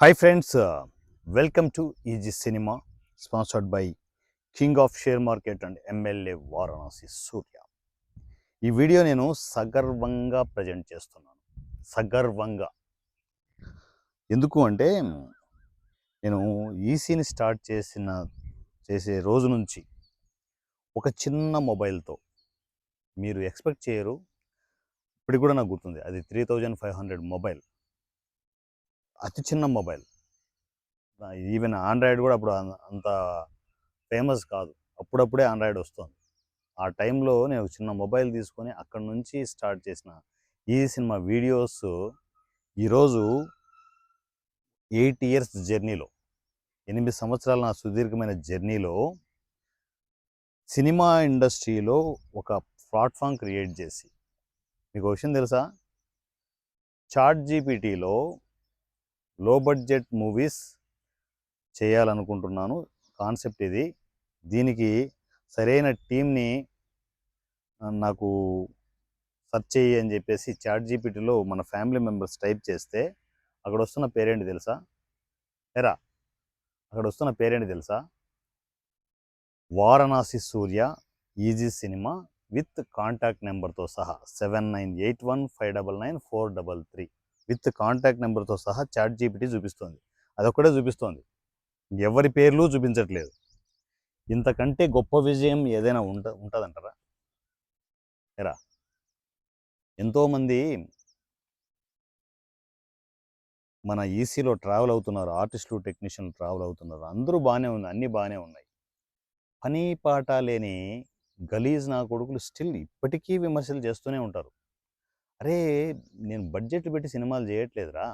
Hi friends, welcome to Easy Cinema, sponsored by King of Share Market and MLA Varanasi సూర్య. ఈ video నేను సగర్వంగా present చేస్తున్నాను. సగర్వంగా ఎందుకు అంటే నేను ఈసీని స్టార్ట్ చేసే రోజు నుంచి ఒక చిన్న మొబైల్తో మీరు ఎక్స్పెక్ట్ చేయరు. ఇప్పటికి కూడా నాకు గుర్తుంది, అది 3500 మొబైల్, అతి చిన్న మొబైల్. ఈవెన్ ఆండ్రాయిడ్ కూడా అప్పుడు అంత ఫేమస్ కాదు, అప్పుడప్పుడే ఆండ్రాయిడ్ వస్తుంది. ఆ టైంలో నేను ఒక చిన్న మొబైల్ తీసుకొని అక్కడ నుంచి స్టార్ట్ చేసిన ఈ సినిమా వీడియోస్ ఈరోజు 8 ఇయర్స్ జర్నీలో, 8 సంవత్సరాల నా సుదీర్ఘమైన జర్నీలో సినిమా ఇండస్ట్రీలో ఒక ప్లాట్ఫామ్ క్రియేట్ చేసి, మీకు ఒక విషయం తెలుసా, చాట్ జీపీటీలో లో బడ్జెట్ మూవీస్ చేయాలనుకుంటున్నాను. కాన్సెప్ట్ ఇది. దీనికి సరైన టీంని నాకు సెర్చ్ చేయి అని చెప్పేసి చాట్ జీపీటీలో మన ఫ్యామిలీ మెంబర్స్ టైప్ చేస్తే అక్కడ వస్తున్న పేరేంటి తెలుసా? అక్కడ వస్తున్న పేరేంటి తెలుసా? వారణాసి సూర్య ఈజీ సినిమా విత్ కాంటాక్ట్ నెంబర్తో సహా 7981599433 విత్ కాంటాక్ట్ నెంబర్తో సహా చాట్ జీపీటీ చూపిస్తుంది. అదొక్కడే చూపిస్తోంది, ఎవరి పేర్లు చూపించట్లేదు. ఇంతకంటే గొప్ప విజయం ఏదైనా ఉంటుందంటారా? ఎంతోమంది మన ఈసీలో ట్రావెల్ అవుతున్నారు, ఆర్టిస్టులు టెక్నీషియన్లు ట్రావెల్ అవుతున్నారు. అందరూ బాగానే ఉంది, అన్నీ బాగానే ఉన్నాయి. పని పాట లేని గలీజ్ నా కొడుకులు స్టిల్ ఇప్పటికీ విమర్శలు చేస్తూనే ఉంటారు. అరే, నేను బడ్జెట్ పెట్టి సినిమాలు చేయట్లేదురా,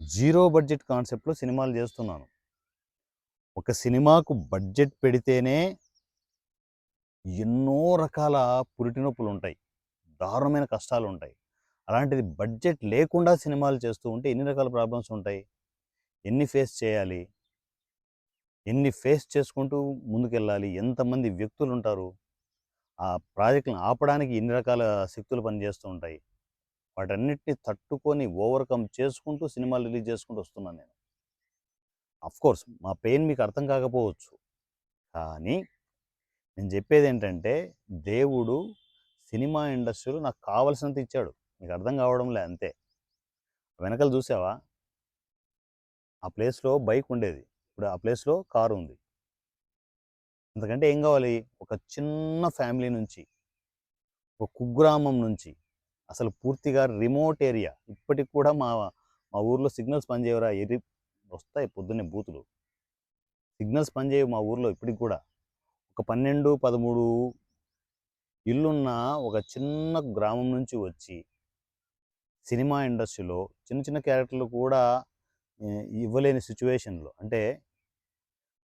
జీరో బడ్జెట్ కాన్సెప్ట్లో సినిమాలు చేస్తున్నాను. ఒక సినిమాకు బడ్జెట్ పెడితేనే ఎన్నో రకాల పురిటి నొప్పులు ఉంటాయి, దారుణమైన కష్టాలు ఉంటాయి. అలాంటిది బడ్జెట్ లేకుండా సినిమాలు చేస్తూ ఉంటే ఎన్ని రకాల ప్రాబ్లమ్స్ ఉంటాయి, ఎన్ని ఫేస్ చేయాలి, ఎన్ని ఫేస్ చేసుకుంటూ ముందుకెళ్ళాలి, ఎంతమంది వ్యక్తులు ఉంటారు, ఆ ప్రాజెక్టులను ఆపడానికి ఎన్ని రకాల శక్తులు పనిచేస్తూ ఉంటాయి. వాటన్నిటిని తట్టుకొని ఓవర్కమ్ చేసుకుంటూ సినిమాలు రిలీజ్ చేసుకుంటూ వస్తున్నాను నేను. అఫ్కోర్స్ మా పెయిన్ మీకు అర్థం కాకపోవచ్చు, కానీ నేను చెప్పేది ఏంటంటే దేవుడు సినిమా ఇండస్ట్రీలో నాకు కావాల్సినంత ఇచ్చాడు, మీకు అర్థం కావడంలే అంతే. వెనకాల చూసావా, ఆ ప్లేస్లో బైక్ ఉండేది, ఇప్పుడు ఆ ప్లేస్లో కారు ఉంది. అంతకంటే ఏం కావాలి? ఒక చిన్న ఫ్యామిలీ నుంచి, ఒక కుగ్రామం నుంచి, అసలు పూర్తిగా రిమోట్ ఏరియా. ఇప్పటికి కూడా మా మా ఊర్లో సిగ్నల్స్ పనిచేయవరా? వస్తాయి పొద్దున్నే బూతులు, సిగ్నల్స్ పనిచేయవు మా ఊర్లో ఇప్పటికి కూడా. ఒక 12-13 ఇల్లున్న ఒక చిన్న గ్రామం నుంచి వచ్చి సినిమా ఇండస్ట్రీలో చిన్న చిన్న క్యారెక్టర్లు కూడా ఇవ్వలేని సిచ్యువేషన్లో, అంటే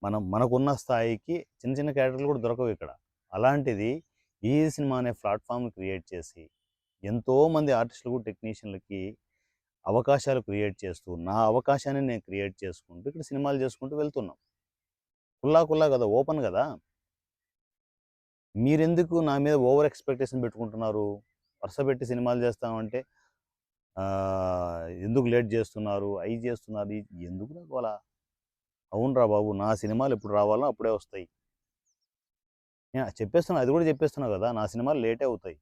మనకున్న స్థాయికి చిన్న చిన్న క్యారెక్టర్లు కూడా దొరకవు ఇక్కడ. అలాంటిది ఈ సినిమా అనే ప్లాట్ఫామ్ క్రియేట్ చేసి ఎంతోమంది ఆర్టిస్టులకు టెక్నీషియన్లకి అవకాశాలు క్రియేట్ చేస్తూ, నా అవకాశాన్ని నేను క్రియేట్ చేసుకుంటూ ఇక్కడ సినిమాలు చేసుకుంటూ వెళ్తున్నాం. కుల్లా కదా, ఓపెన్ కదా. మీరెందుకు నా మీద ఓవర్ ఎక్స్పెక్టేషన్ పెట్టుకుంటున్నారు? వరుస పెట్టి సినిమాలు చేస్తామంటే ఎందుకు లేట్ చేస్తున్నారు, అవి చేస్తున్నారు, ఎందుకు నాకు అలా? అవునరా బాబు, నా సినిమాలు ఎప్పుడు రావాలో అప్పుడే వస్తాయి. నేను చెప్పేస్తున్నా, అది కూడా చెప్పేస్తున్నా కదా, నా సినిమాలు లేటే అవుతాయి.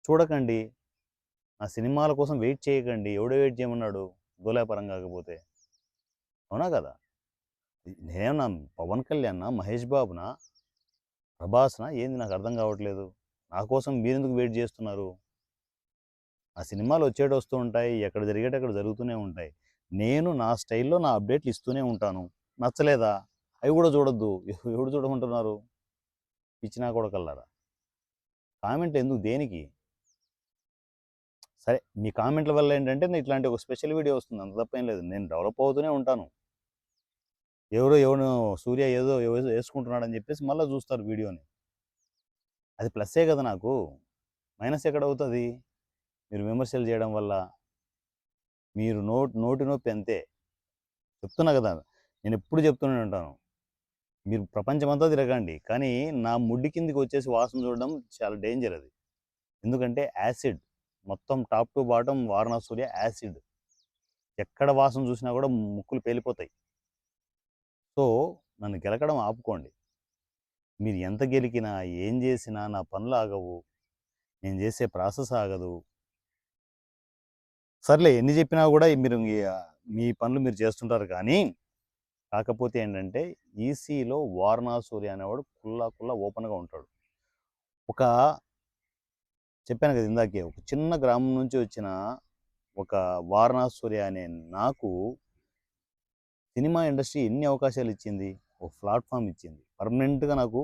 చూడకండి, నా సినిమాల కోసం వెయిట్ చేయకండి. ఎవడో వెయిట్ చేయమన్నాడు గోలాపరం కాకపోతే? అవునా కదా? నేనేమన్నా పవన్ కళ్యాణ్నా, మహేష్ బాబునా, ప్రభాస్నా, ఏంది నాకు అర్థం కావట్లేదు. నా కోసం మీరెందుకు వెయిట్ చేస్తున్నారు? ఆ సినిమాలు వస్తూ ఉంటాయి, ఎక్కడ జరిగేటక్కడ జరుగుతూనే ఉంటాయి. నేను నా స్టైల్లో నా అప్డేట్లు ఇస్తూనే ఉంటాను. నచ్చలేదా? అవి కూడా చూడొద్దు. ఎవడు చూడమంటున్నారు? పిచ్చినా కొడకల్లారా, కామెంట్ ఎందుకు, దేనికి? సరే, మీ కామెంట్ల వల్ల ఏంటంటే ఇట్లాంటి ఒక స్పెషల్ వీడియో వస్తుంది, అంత తప్పేం లేదు. నేను డెవలప్ అవుతూనే ఉంటాను. ఎవరు సూర్య ఏదో వేసుకుంటున్నాడని చెప్పేసి మళ్ళీ చూస్తారు వీడియోని. అది ప్లస్సే కదా నాకు, మైనస్ ఎక్కడ అవుతుంది మీరు విమర్శలు చేయడం వల్ల? మీరు నోటి నొప్పి అంతే. చెప్తున్నా కదా, నేను ఎప్పుడు చెప్తూనే ఉంటాను, మీరు ప్రపంచమంతా తిరగండి, కానీ నా ముడ్డి కిందికి వచ్చేసి వాసన చూడడం చాలా డేంజర్ అది. ఎందుకంటే యాసిడ్, మొత్తం top to bottom Varanasi Surya acid. ఎక్కడ వాసన చూసినా కూడా ముక్కులు పేలిపోతాయి. సో, నన్ను గెలకడం ఆపుకోండి. మీరు ఎంత గెలికినా, ఏం చేసినా నా పనులాగవు. నేను చేసే ప్రాసెస్ ఆగదు. సర్లే ఎన్ని చెప్పినా కూడా మీరు మీ పనులు మీరు చేస్తుంటారు కానీ, కాకపోతే ఏంటంటే ఈసీలో వారణాసూరి అనేవాడు కుల్లా ఓపెన్‌గా ఉంటాడు. ఒక చెప్పాను కదా ఇందాకే, ఒక చిన్న గ్రామం నుంచి వచ్చిన ఒక వారణాసూరి అనే నాకు సినిమా ఇండస్ట్రీ ఎన్ని అవకాశాలు ఇచ్చింది. ఒక ప్లాట్ఫామ్ ఇచ్చింది. పర్మనెంట్‌గా నాకు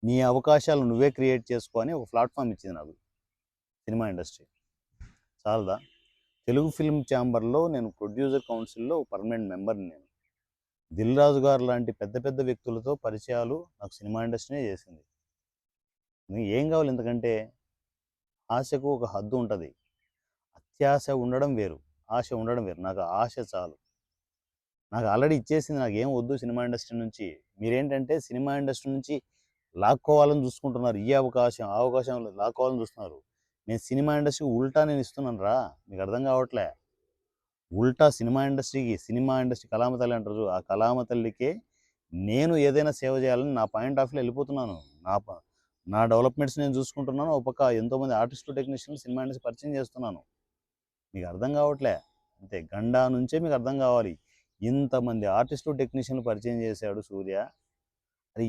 నీ అవకాశాలు నువ్వే క్రియేట్ చేసుకో అని ఒక ప్లాట్ఫామ్ ఇచ్చింది నాకు సినిమా ఇండస్ట్రీ. చాలదా? తెలుగు ఫిల్మ్ ఛాంబర్‌లో నేను ప్రొడ్యూసర్ కౌన్సిల్‌లో పర్మనెంట్ మెంబర్‌ని నేను. దిల్ రాజు గారు లాంటి పెద్ద పెద్ద వ్యక్తులతో పరిచయాలు నాకు సినిమా ఇండస్ట్రీనే చేసింది. ఏం కావాలి ఇంతకంటే? ఆశకు ఒక హద్దు ఉంటది. అత్యాశ ఉండడం వేరు. ఆశ ఉండడం వేరు. నాకు ఆశ చాలు. నాకు ఆల్రెడీ ఇచ్చేసింది. నాకేం వద్దు సినిమా ఇండస్ట్రీ నుంచి. మీరేంటంటే సినిమా ఇండస్ట్రీ నుంచి లాక్కోవాలని చూసుకుంటున్నారు. ఈ అవకాశం, ఆ అవకాశం లాక్కోవాలని చూస్తున్నారు. నేను సినిమా ఇండస్ట్రీకి ఉల్టా నేను ఇస్తున్నాను రా. మీకు అర్థం కావట్లే. ఉల్టా సినిమా ఇండస్ట్రీ కళామ తల్లి అంటారు చూడు, ఆ కళామ తల్లికే నేను ఏదైనా సేవ చేయాలని నా పాయింట్ ఆఫ్ వ్యూలో వెళ్ళిపోతున్నాను. నా ప నా డెవలప్‌మెంట్స్ నేను చూసుకుంటున్నాను. ఒక పక్క ఎంతోమంది ఆర్టిస్టులు, టెక్నీషియన్‌లు సినిమా ఇండస్ట్రీ పరిచయం చేస్తున్నాను. మీకు అర్థం కావట్లే. అంతే గండా నుంచే మీకు అర్థం కావాలి. ఇంతమంది ఆర్టిస్టులు, టెక్నీషియన్‌లు పరిచయం చేశాడు సూర్య. అది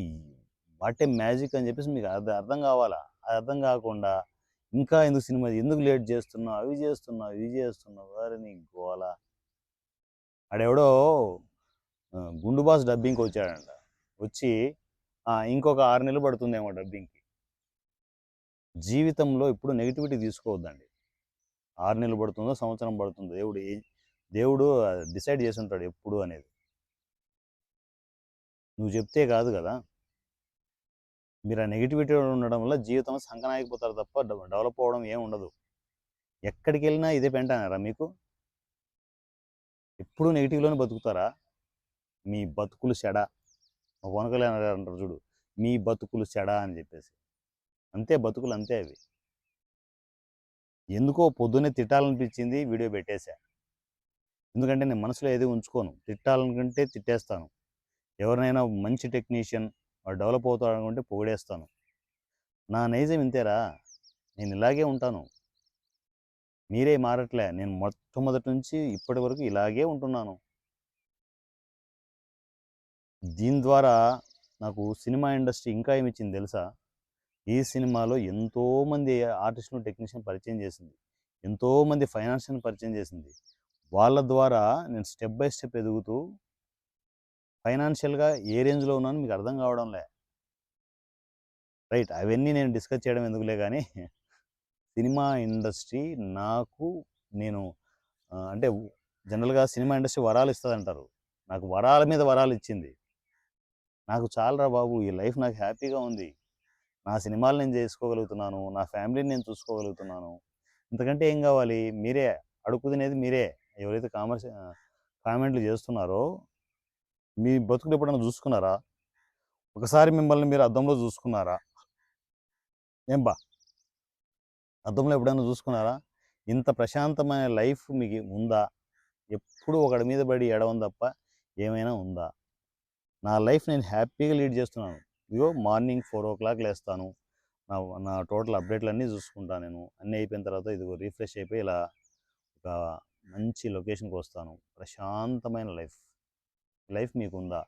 వాట్ ఏ మ్యాజిక్ అని చెప్పేసి మీకు అర్థం కావాలా. అది అర్థం కాకుండా ఇంకా ఎందుకు సినిమా ఎందుకు లేట్ చేస్తున్నావు, అవి చేస్తున్నావు, ఇవి చేస్తున్నావు, వారి నీ గోల. ఆడెవడో 'గుండు బాస్' డబ్బింగ్‌కి వచ్చాడంట. వచ్చి ఇంకొక 6 నెలలు పడుతుందేమో డబ్బింగ్‌కి. జీవితంలో ఎప్పుడు నెగటివిటీ తీసుకోవద్దండి. 6 నెలలు పడుతుందో, సంవత్సరం పడుతుందో దేవుడు డిసైడ్ చేసి ఉంటాడు ఎప్పుడు అనేది. నువ్వు చెప్తే కాదు కదా! మీరు ఆ నెగటివిటీ ఉండడం వల్ల జీవితంలో సంకనాగిపోతారు తప్ప డెవలప్ అవ్వడం ఏమి ఉండదు. ఎక్కడికి వెళ్ళినా ఇదే పెంటనారా మీకు? ఎప్పుడు నెగిటివ్‌లోనే బతుకుతారా? మీ బతుకులు చెడ. పవన్ కళ్యాణ్ గారు అంటారు చూడు, మీ బతుకులు చెడ అని చెప్పేసి. అంతే బతుకులు అంతే అవి. ఎందుకో పొద్దున్నే తిట్టాలనిపించింది వీడియో పెట్టేశా. ఎందుకంటే నేను మనసులో ఏది ఉంచుకోను. తిట్టాలనుకుంటే తిట్టేస్తాను. ఎవరినైనా మంచి టెక్నీషియన్ వాడు డెవలప్ అవుతాడు అనుకుంటే పొగిడేస్తాను. నా నైజం ఇంతేరా. నేను ఇలాగే ఉంటాను. మీరే మారట్లే. నేను మొట్టమొదటి నుంచి ఇప్పటి వరకు ఇలాగే ఉంటున్నాను. దీని ద్వారా నాకు సినిమా ఇండస్ట్రీ ఇంకా ఏమిచ్చింది తెలుసా? ఈ సినిమాలో ఎంతోమంది ఆర్టిస్టులు, టెక్నీషియన్ పరిచయం చేసింది. ఎంతోమంది ఫైనాన్షియల్‌ని పరిచయం చేసింది. వాళ్ళ ద్వారా నేను స్టెప్ బై స్టెప్ ఎదుగుతూ ఫైనాన్షియల్‌గా ఏ రేంజ్‌లో ఉన్నానో మీకు అర్థం కావడంలే. రైట్. అవన్నీ నేను డిస్కస్ చేయడం ఎందుకులే గానీ, సినిమా ఇండస్ట్రీ నాకు నేను అంటే జనరల్‌గా సినిమా ఇండస్ట్రీ వరాలు ఇస్తదంటారు. నాకు వరాల మీద వరాలు ఇచ్చింది. నాకు చాలురా బాబు! ఈ లైఫ్ నాకు హ్యాపీగా ఉంది. నా సినిమాలు నేను చేసుకోగలుగుతున్నాను. నా ఫ్యామిలీని నేను చూసుకోగలుగుతున్నాను. ఇంతకంటే ఏం కావాలి? మీరే అడుక్కు తినేది మీరే. ఎవరైతే కామెంట్లు చేస్తున్నారో, మీ బతుకులు ఎప్పుడైనా చూసుకున్నారా? ఒకసారి మిమ్మల్ని మీరు అద్దంలో చూసుకున్నారా? ఏం బా అద్దంలో ఎప్పుడైనా చూసుకున్నారా? ఇంత ప్రశాంతమైన లైఫ్ మీకు ఉందా? ఎప్పుడు ఒకడి మీద పడి ఏడవం తప్ప ఏమైనా ఉందా? నా లైఫ్ నేను హ్యాపీగా లీడ్ చేస్తున్నాను. ఇగో మార్నింగ్ 4:00 లేస్తాను. నా నా టోటల్ అప్డేట్‌లన్నీ చూసుకుంటా నేను. అన్నీ అయిపోయిన తర్వాత ఇదిగో రిఫ్రెష్ అయిపోయి ఇలా ఒక మంచి లొకేషన్‌కొస్తాను. ప్రశాంతమైన లైఫ్. లైఫ్ మీకుందా?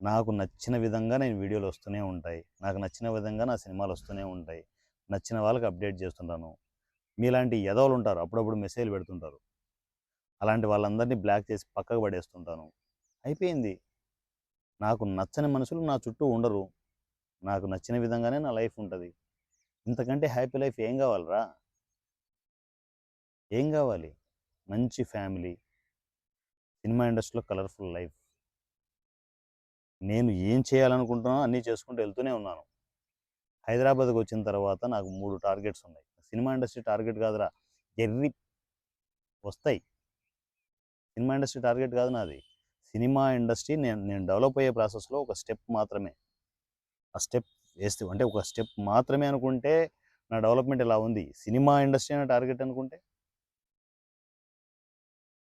నాకు నచ్చిన విధంగా నేను వీడియోలు వస్తూనే ఉంటాయి. నాకు నచ్చిన విధంగా నా సినిమాలు వస్తూనే ఉంటాయి. నచ్చిన వాళ్ళకి అప్డేట్ చేస్తుంటాను. మీలాంటి ఎదవలుంటారు. అప్పుడప్పుడు మెసేజ్‌లు పెడుతుంటారు. అలాంటి వాళ్ళందరినీ బ్లాక్ చేసి పక్కకు పడేస్తుంటాను. అయిపోయింది. నాకు నచ్చని మనుషులు నా చుట్టూ ఉండరు. నాకు నచ్చిన విధంగానే నా లైఫ్ ఉంటది. ఇంతకంటే హ్యాపీ లైఫ్ ఏం కావాలిరా? ఏం కావాలి? మంచి ఫ్యామిలీ, సినిమా ఇండస్ట్రీలో కలర్‌ఫుల్ లైఫ్. నేను ఏం చేయాలనుకుంటున్నానో అన్నీ చేసుకుంటూ వెళ్తూనే ఉన్నాను. హైదరాబాద్‌కొచ్చిన తర్వాత నాకు 3 టార్గెట్స్ ఉన్నాయి. సినిమా ఇండస్ట్రీ టార్గెట్ కాదురా! ఎర్రి వస్తాయి. సినిమా ఇండస్ట్రీ టార్గెట్ కాదు నాది. సినిమా ఇండస్ట్రీ నేను నేను డెవలప్ అయ్యే ప్రాసెస్‌లో ఒక స్టెప్ మాత్రమే. ఆ స్టెప్ వేస్తూ అంటే ఒక స్టెప్ మాత్రమే అనుకుంటే నా డెవలప్‌మెంట్ ఇలా ఉంది. సినిమా ఇండస్ట్రీ అనే టార్గెట్ అనుకుంటే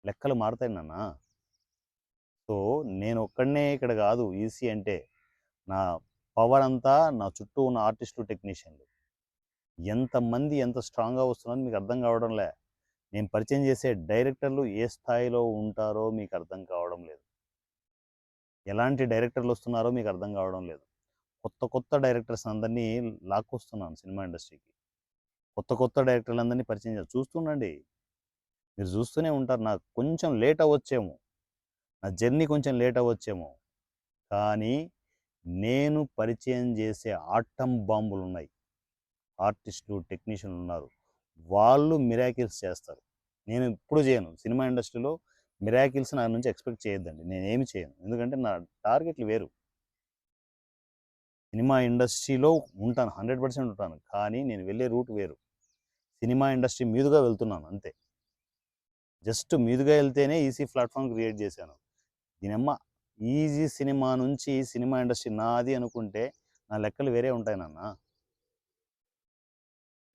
లెక్కలు మారతాయి నాన్న. సో నేను ఒక్కడనే ఇక్కడ కాదు ఈసీ అంటే. నా పవర్ అంతా నా చుట్టూ ఉన్న ఆర్టిస్టులు, టెక్నీషియన్లు. ఎంతమంది ఎంత స్ట్రాంగ్గా వస్తున్నారో మీకు అర్థం కావడంలే. నేను పరిచయం చేసే డైరెక్టర్లు ఏ స్థాయిలో ఉంటారో మీకు అర్థం కావడం లేదు. ఎలాంటి డైరెక్టర్లు వస్తున్నారో మీకు అర్థం కావడం లేదు. కొత్త కొత్త డైరెక్టర్స్ అందరినీ లాక్కొస్తున్నాను సినిమా ఇండస్ట్రీకి. కొత్త కొత్త డైరెక్టర్లందరినీ పరిచయం చేసి చూస్తుండండి. మీరు చూస్తూనే ఉంటారు. నాకు కొంచెం లేట్ అవ్వచ్చేమో, నా జర్నీ కొంచెం లేట్ అవ్వచ్చేమో, కానీ నేను పరిచయం చేసే ఆటం బాంబులు ఉన్నాయి. ఆర్టిస్టులు, టెక్నీషియన్లు ఉన్నారు. వాళ్ళు మిరాకిల్స్ చేస్తారు. నేను ఇప్పుడు చేయను. సినిమా ఇండస్ట్రీలో మిరాకిల్స్ నా నుంచి ఎక్స్పెక్ట్ చేయొద్దండి. నేనేమి చేయను. ఎందుకంటే నా టార్గెట్లు వేరు. సినిమా ఇండస్ట్రీలో ఉంటాను, 100% ఉంటాను. కానీ నేను వెళ్ళే రూట్ వేరు. సినిమా ఇండస్ట్రీ మీదుగా వెళ్తున్నాను అంతే. జస్ట్ మీదుగా వెళ్తేనే ఈసీ ప్లాట్ఫామ్ క్రియేట్ చేశాను. దీనమ్మ ఈజీ సినిమా నుంచి సినిమా ఇండస్ట్రీ నాది అనుకుంటే నా లెక్కలు వేరే ఉంటాయి నాన్న.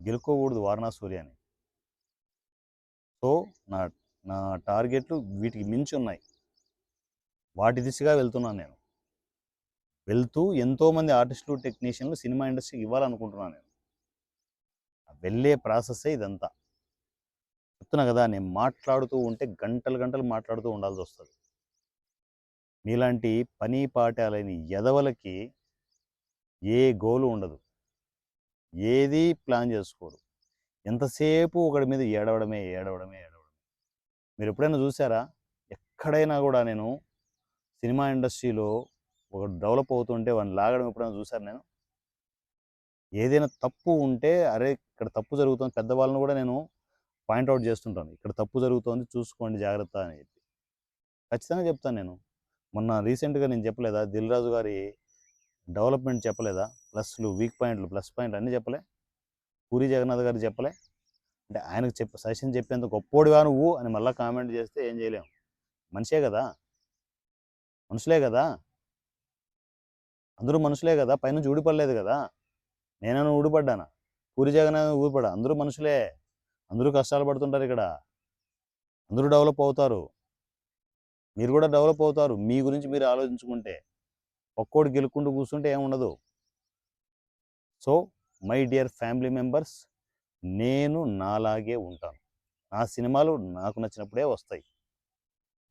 గెలుక్కోకూడదు వారణా సూర్యని. సో నా నా టార్గెట్లు వీటికి మించి ఉన్నాయి. వాటి దిశగా వెళ్తున్నాను నేను. వెళ్తూ ఎంతోమంది ఆర్టిస్టులు, టెక్నీషియన్లు సినిమా ఇండస్ట్రీకి ఇవ్వాలనుకుంటున్నాను నేను. వెళ్ళే ప్రాసెస్సే ఇదంతా. చెప్తున్నా కదా, నేను మాట్లాడుతూ ఉంటే గంటలు గంటలు మాట్లాడుతూ ఉండాల్సి వస్తుంది. మీలాంటి పని పాట లేని ఎదవలకి ఏ గోలు ఉండదు, ఏది ప్లాన్ చేసుకోరు. ఎంతసేపు ఒకడి మీద ఏడవడమే ఏడవడమే ఏడవడమే. మీరు ఎప్పుడైనా చూసారా? ఎక్కడైనా కూడా నేను సినిమా ఇండస్ట్రీలో ఒక డెవలప్ అవుతుంటే వాడిని లాగడం ఎప్పుడైనా చూసాను నేను? ఏదైనా తప్పు ఉంటే అరే ఇక్కడ తప్పు జరుగుతుంది, పెద్దవాళ్ళని కూడా నేను పాయింట్అవుట్ చేస్తుంటాను. ఇక్కడ తప్పు జరుగుతోంది చూసుకోండి జాగ్రత్త అని చెప్పి ఖచ్చితంగా చెప్తాను నేను. మొన్న రీసెంట్గా నేను చెప్పలేదా, దిల్ రాజు గారి డెవలప్మెంట్ చెప్పలేదా? ప్లస్లు, వీక్ పాయింట్లు, ప్లస్ పాయింట్లు అన్నీ చెప్పలే? పూరి జగన్నాథ్ గారు చెప్పలే? అంటే ఆయనకు సజెషన్ చెప్పేంత గొప్పోడివా నువ్వు అని మళ్ళీ కామెంట్ చేస్తే ఏం చేయలేము. మనిషే కదా, మనుషులే కదా, అందరూ మనుషులే కదా, పైనుంచి ఊడిపడలేదు కదా. నేనైనా ఊడిపడ్డానా? పూరి జగన్నాథ్ ఊడిపడా? అందరూ మనుషులే, అందరూ కష్టాలు పడుతుంటారు ఇక్కడ. అందరూ డెవలప్ అవుతారు, మీరు కూడా డెవలప్ అవుతారు. మీ గురించి మీరు ఆలోచించుకుంటే. ఒక్కోడు గెలుక్కుంటూ కూర్చుంటే ఏముండదు. So my dear family members, నేను నాలాగే ఉంటాను. నా సినిమాలు నాకు నచ్చినప్పుడే వస్తాయి.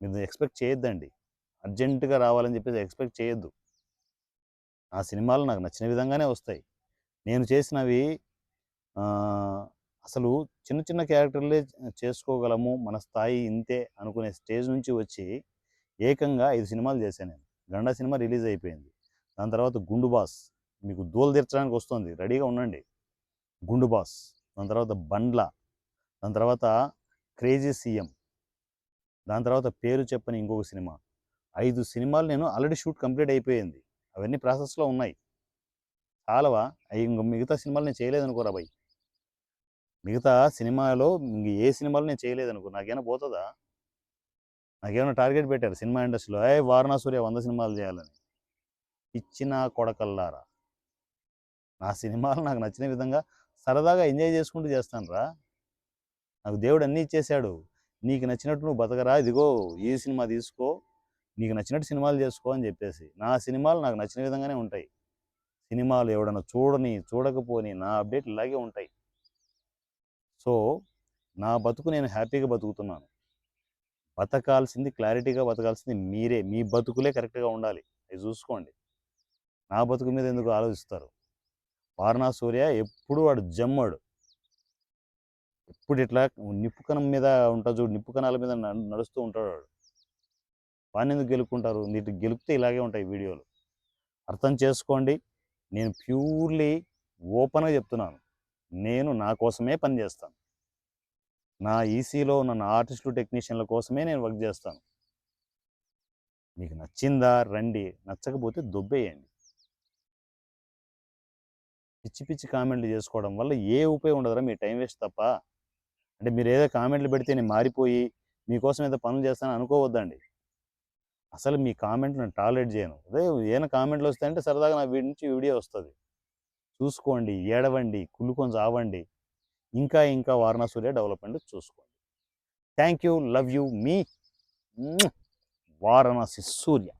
మీరు ఎక్స్పెక్ట్ చేయొద్దండి, అర్జెంటుగా రావాలని చెప్పేసి ఎక్స్పెక్ట్ చేయొద్దు. నా సినిమాలు నాకు నచ్చిన విధంగానే వస్తాయి. నేను చేసినవి అసలు చిన్న చిన్న క్యారెక్టర్లే చేసుకోగలము, మన స్థాయి ఇంతే అనుకునే స్టేజ్ నుంచి వచ్చి ఏకంగా 5 సినిమాలు చేశాను నేను. గండా సినిమా రిలీజ్ అయిపోయింది. దాని తర్వాత గుండు బాస్, మీకు దూలు తీర్చడానికి వస్తుంది, రెడీగా ఉండండి. గుండు బాస్, దాని తర్వాత బండ్ల, దాని తర్వాత క్రేజీ సీఎం, దాని తర్వాత పేరు చెప్పని ఇంకొక సినిమా. 5 సినిమాలు నేను ఆల్రెడీ షూట్ కంప్లీట్ అయిపోయింది. అవన్నీ ప్రాసెస్లో ఉన్నాయి. చాలవా? అవి ఇంక మిగతా సినిమాలు నేను చేయలేదనుకోరా భయ్. మిగతా సినిమాలో ఇంక ఏ సినిమాలు నేను చేయలేదనుకో, నాకేమైనా పోతుందా? నాకేమైనా టార్గెట్ పెట్టారు సినిమా ఇండస్ట్రీలో, వారణా సూర్య 100 సినిమాలు చేయాలని? ఇచ్చిన కొడకల్లారా, నా సినిమాలు నాకు నచ్చిన విధంగా సరదాగా ఎంజాయ్ చేసుకుంటూ చేస్తాను రా. నాకు దేవుడు అన్నీ ఇచ్చేశాడు. నీకు నచ్చినట్టు నువ్వు బతకరా, ఇదిగో ఈ సినిమా తీసుకో, నీకు నచ్చినట్టు సినిమాలు చేసుకో అని చెప్పేసి. నా సినిమాలు నాకు నచ్చిన విధంగానే ఉంటాయి. సినిమాలు ఎవడన్నా చూడని చూడకపోని నా అప్డేట్లు ఇలాగే ఉంటాయి. సో నా బతుకు నేను హ్యాపీగా బతుకుతున్నాను. బతకాల్సింది, క్లారిటీగా బతకాల్సింది మీరే. మీ బతుకులే కరెక్ట్గా ఉండాలి, అవి చూసుకోండి. నా బతుకు మీద ఎందుకు ఆలోచిస్తారు? వారణా సూర్య ఎప్పుడు వాడు జమ్మడు, ఎప్పుడు ఇట్లా నిప్పు కణం మీద ఉంటాడు చూడు, నిప్పు కణాల మీద నడుస్తూ ఉంటాడు వాడు. వాడిని ఎందుకు గెలుక్కుంటారు? నీకు గెలిపితే ఇలాగే ఉంటాయి వీడియోలు. అర్థం చేసుకోండి. నేను ప్యూర్లీ ఓపెన్గా చెప్తున్నాను, నేను నా కోసమే పని చేస్తాను. నా ఈసీలో ఉన్న నా ఆర్టిస్టులు, టెక్నీషియన్ల కోసమే నేను వర్క్ చేస్తాను. మీకు నచ్చిందా రండి, నచ్చకపోతే దొబ్బేయండి. పిచ్చి పిచ్చి కామెంట్లు చేసుకోవడం వల్ల ఏ ఉపయోగం ఉండదురా, మీ టైం వేస్ట్ తప్ప. అంటే మీరు ఏదో కామెంట్లు పెడితే నేను మారిపోయి మీకోసం ఏదో పనులు చేస్తానని అనుకోవద్దండి. అసలు మీ కామెంట్లు నేను టాలరేట్ చేయను. అదే ఏమైనా కామెంట్లు వస్తాయంటే సరదాగా నా వీడి నుంచి వీడియో వస్తుంది, చూసుకోండి, ఏడవండి, కుళ్ళుకొని చావండి, ఇంకా ఇంకా వారణా సూర్య డెవలప్మెంట్ చూసుకోండి. Thank you, love you, me Varanasi Surya.